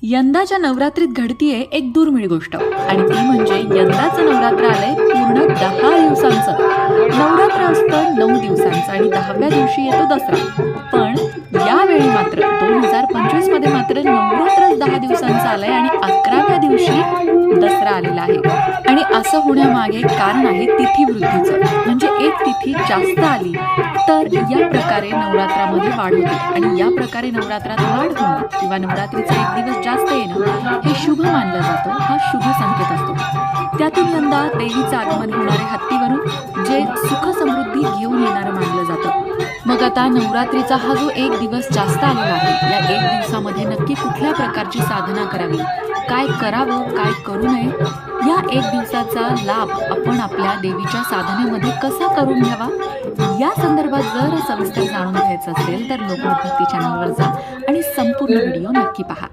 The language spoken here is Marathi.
यंदाच्या नवरात्रीत घडतीये एक दुर्मिळ गोष्ट आणि ती म्हणजे यंदाचं नवरात्र आलंय पूर्ण 10 दिवसांचं. नवरात्र असतं 9 दिवसांचं आणि 10व्या दिवशी येतो दसरा. पण यावेळी मात्र 2025 मध्ये मात्र नवरात्रच 10 दिवसांचं आलंय आणि 11व्या दिवशी दसरा आलेला आहे. आणि असं होण्यामागे कारण आहे तिथीवृद्धीचं. म्हणजे एक तिथी जास्त आली तर या प्रकारे नवरात्रामध्ये वाढ होते आणि या प्रकारे नवरात्रात वाढ होणं किंवा नवरात्रीचा एक दिवस जास्त येणं हे शुभ मानलं जातं. हा शुभ संकेत असतो. त्यातून यंदा देवीचं आगमन होणारे हत्तीवरून जे सुख समृद्धी घेऊन येणारं मानलं जातं. मग आता नवरात्रीचा हा जो एक दिवस जास्त आलेला आहे, या एक दिवसामध्ये नक्की कुठल्या प्रकारची साधना करावी, काय करावं, काय करू नये, या एक दिवसाचा लाभ आपण आपल्या देवीच्या साधनेमध्ये कसा करून घ्यावा, या संदर्भात जर सविस्तर जाणून घ्यायचं असेल तर लोकमत भक्ती चॅनलवर जा आणि संपूर्ण व्हिडिओ नक्की पहा.